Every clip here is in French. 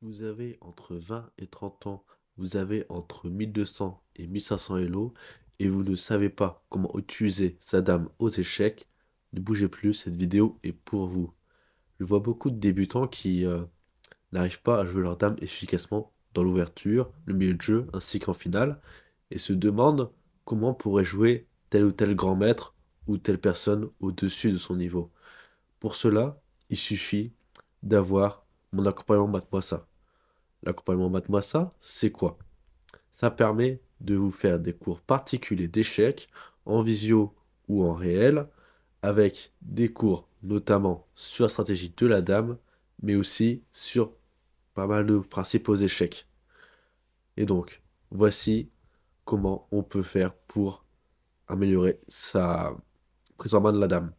Vous avez entre 20 et 30 ans, vous avez entre 1200 et 1500 Elo, et vous ne savez pas comment utiliser sa dame aux échecs, ne bougez plus, cette vidéo est pour vous. Je vois beaucoup de débutants qui n'arrivent pas à jouer leur dame efficacement dans l'ouverture, le milieu de jeu, ainsi qu'en finale, et se demandent comment pourrait jouer tel ou tel grand maître ou telle personne au-dessus de son niveau. Pour cela, il suffit d'avoir mon accompagnement Mate-moi ça. L'accompagnement Mate-moi ça, c'est quoi? Ça permet de vous faire des cours particuliers d'échecs en visio ou en réel, avec des cours notamment sur la stratégie de la dame, mais aussi sur pas mal de principaux échecs. Et donc, voici comment on peut faire pour améliorer sa prise en main de la dame.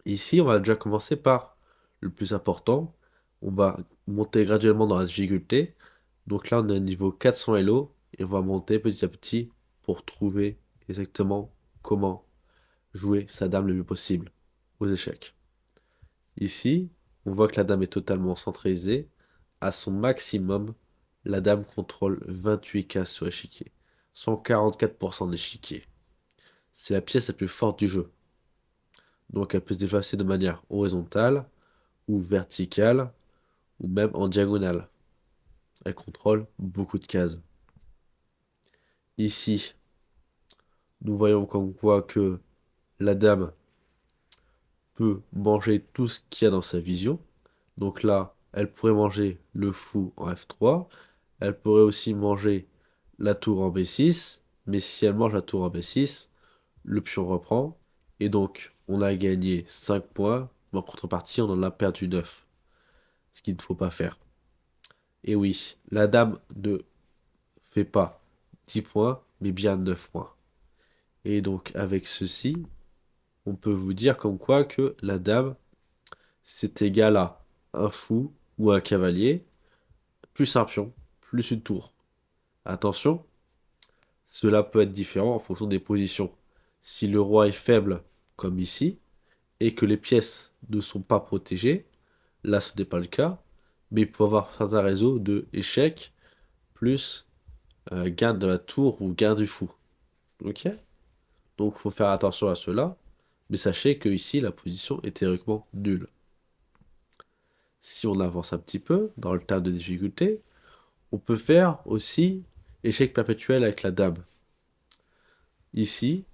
Ici, on va déjà commencer par le plus important. On va monter graduellement dans la difficulté. Donc là, on est à niveau 400 Elo et on va monter petit à petit pour trouver exactement comment jouer sa dame le mieux possible aux échecs. Ici, on voit que la dame est totalement centralisée. À son maximum, la dame contrôle 28 cases sur échiquier, 144% d'échiquier. C'est la pièce la plus forte du jeu. Donc elle peut se déplacer de manière horizontale ou verticale ou même en diagonale. Elle contrôle beaucoup de cases. Ici, nous voyons comme quoi que la dame peut manger tout ce qu'il y a dans sa vision. Donc là, elle pourrait manger le fou en F3. Elle pourrait aussi manger la tour en B6. Mais si elle mange la tour en B6, le pion reprend. Et donc, on a gagné 5 points. Mais en contrepartie, on en a perdu 9. Ce qu'il ne faut pas faire. Et oui, la dame ne fait pas 10 points, mais bien 9 points. Et donc, avec ceci, on peut vous dire comme quoi que la dame, c'est égal à un fou ou un cavalier, plus un pion, plus une tour. Attention, cela peut être différent en fonction des positions. Si le roi est faible, comme ici, et que les pièces ne sont pas protégées, là ce n'est pas le cas, mais il peut y avoir certains réseaux de échecs plus gain de la tour ou gain du fou. Ok? Donc il faut faire attention à cela, mais sachez que ici la position est théoriquement nulle. Si on avance un petit peu dans le tas de difficulté, on peut faire aussi échec perpétuel avec la dame. Ici,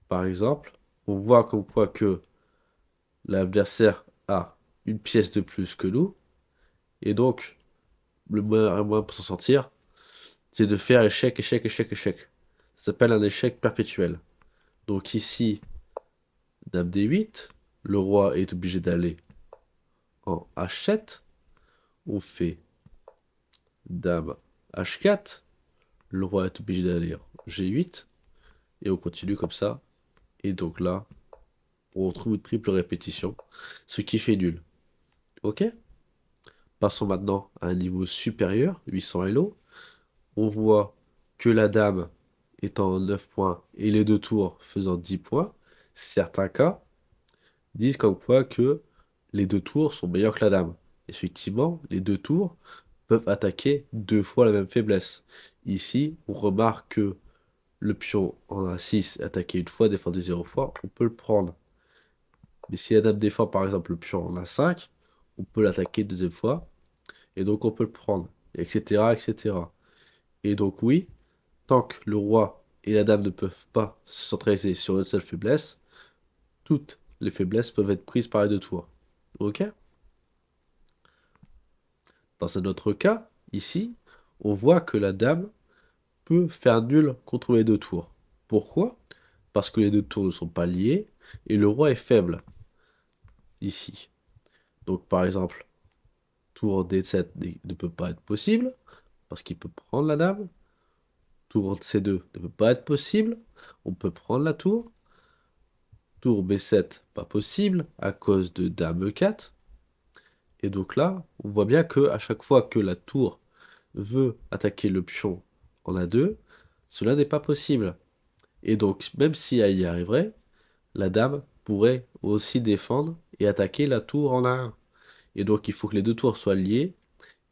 par exemple, on voit comme quoi que l'adversaire a une pièce de plus que nous, et donc le moyen pour s'en sortir, c'est de faire échec, échec, échec, échec. Ça s'appelle un échec perpétuel. Donc ici, dame D8, le roi est obligé d'aller en H7, on fait dame H4, le roi est obligé d'aller en G8, et on continue comme ça. Et donc là, on retrouve une triple répétition, ce qui fait nul. Ok? Passons maintenant à un niveau supérieur, 800 Elo. On voit que la dame étant 9 points et les deux tours faisant 10 points. Certains cas disent comme quoi que les deux tours sont meilleurs que la dame. Effectivement, les deux tours peuvent attaquer deux fois la même faiblesse. Ici, on remarque que le pion en A6 est attaqué une fois, défendu 0 fois, on peut le prendre. Mais si la dame défend par exemple le pion en A5, on peut l'attaquer une deuxième fois, et donc on peut le prendre, etc., etc. Et donc oui, tant que le roi et la dame ne peuvent pas se centraliser sur une seule faiblesse, toutes les faiblesses peuvent être prises par les deux tours. Ok? Dans un autre cas, ici, on voit que la dame peut faire nul contre les deux tours. Pourquoi? Parce que les deux tours ne sont pas liés et le roi est faible ici. Donc par exemple, tour D7 ne peut pas être possible parce qu'il peut prendre la dame. Tour C2 ne peut pas être possible, on peut prendre la tour. Tour B7, pas possible à cause de dame E4. Et donc là, on voit bien que à chaque fois que la tour veut attaquer le pion en A2, cela n'est pas possible. Et donc, même si elle y arriverait, la dame pourrait aussi défendre et attaquer la tour en A1. Et donc, il faut que les deux tours soient liées.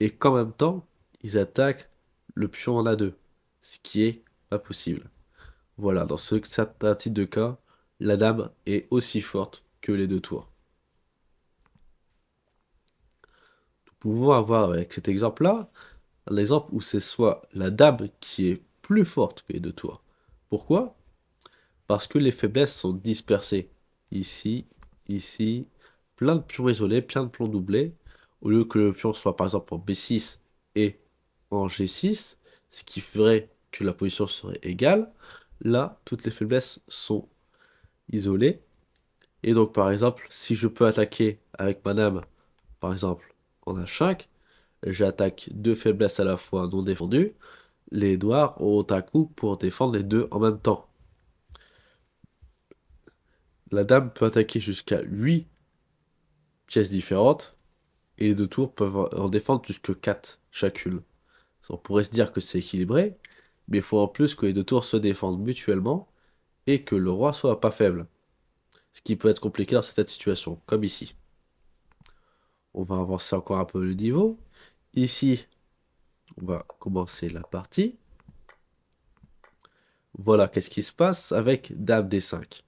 et qu'en même temps, ils attaquent le pion en A2, ce qui est pas possible. Voilà, dans ce certain type de cas, la dame est aussi forte que les deux tours. Nous pouvons avoir avec cet exemple-là, un exemple où c'est soit la dame qui est plus forte que les deux tours. Pourquoi? Parce que les faiblesses sont dispersées. Ici, ici, plein de pions isolés, plein de pions doublés. Au lieu que le pion soit par exemple en B6 et en G6, ce qui ferait que la position serait égale. Là, toutes les faiblesses sont isolées. Et donc, par exemple, si je peux attaquer avec ma dame, par exemple, en H5, j'attaque deux faiblesses à la fois non défendues. Les noirs ont un coup pour défendre les deux en même temps. La dame peut attaquer jusqu'à 8 pièces différentes, et les deux tours peuvent en défendre jusque 4 chacune. On pourrait se dire que c'est équilibré, mais il faut en plus que les deux tours se défendent mutuellement, et que le roi soit pas faible. Ce qui peut être compliqué dans cette situation, comme ici. On va avancer encore un peu le niveau. Ici, on va commencer la partie. Voilà, qu'est-ce qui se passe avec Dame D5.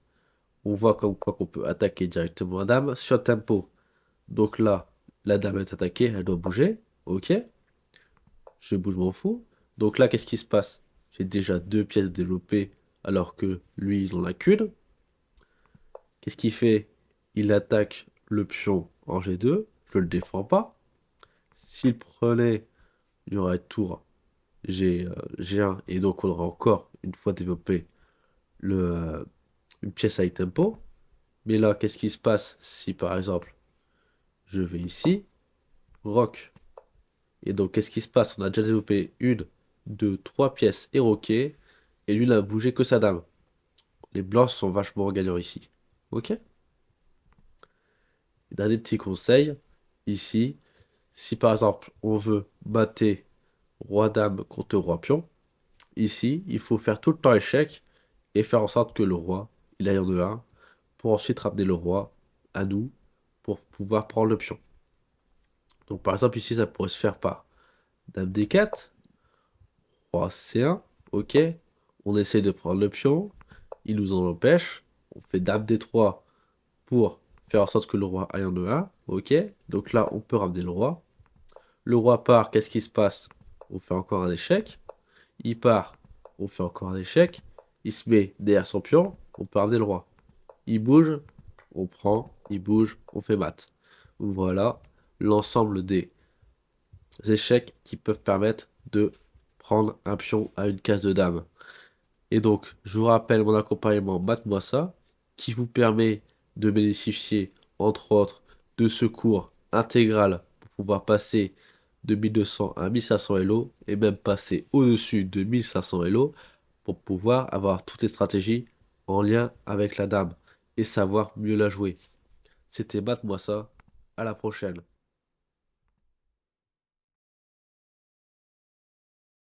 On voit comme quoi qu'on peut attaquer directement la dame sur tempo. Donc là, la dame est attaquée, elle doit bouger. Ok, je bouge, m'en fous. Donc là, qu'est-ce qui se passe? J'ai déjà deux pièces développées alors que lui, il en a qu'une. Qu'est-ce qu'il fait? Il attaque le pion en G2. Je le défends pas. S'il prenait, il y aurait tour G1 et donc on aurait encore une fois développé une pièce high tempo. Mais là, qu'est-ce qui se passe si par exemple je vais ici, rock. Et donc, qu'est-ce qui se passe? On a déjà développé une, deux, trois pièces et roquet. Et lui, il n'a bougé que sa dame. Les blancs sont vachement gagnants ici. Ok? Dernier petit conseil. Ici, si par exemple, on veut mater roi-dame contre roi-pion, ici, il faut faire tout le temps échec et faire en sorte que le roi, il aille en E1 pour ensuite ramener le roi à nous pour pouvoir prendre le pion. Donc, par exemple, ici, ça pourrait se faire par dame D4, roi C1, ok. On essaie de prendre le pion, il nous en empêche. On fait dame D3 pour faire en sorte que le roi aille en E1, ok. Donc là, on peut ramener le roi. Le roi part, qu'est-ce qui se passe? On fait encore un échec. Il part, on fait encore un échec. Il se met derrière son pion, on peut ramener le roi. Il bouge, on prend, il bouge, on fait mat. Voilà l'ensemble des échecs qui peuvent permettre de prendre un pion à une case de dame. Et donc, je vous rappelle mon accompagnement Mate-moi ça, qui vous permet de bénéficier, entre autres, de secours intégral pour pouvoir passer de 1200 à 1500 Elo, et même passer au-dessus de 1500 Elo, pour pouvoir avoir toutes les stratégies en lien avec la dame, et savoir mieux la jouer. C'était Mate-moi ça, à la prochaine.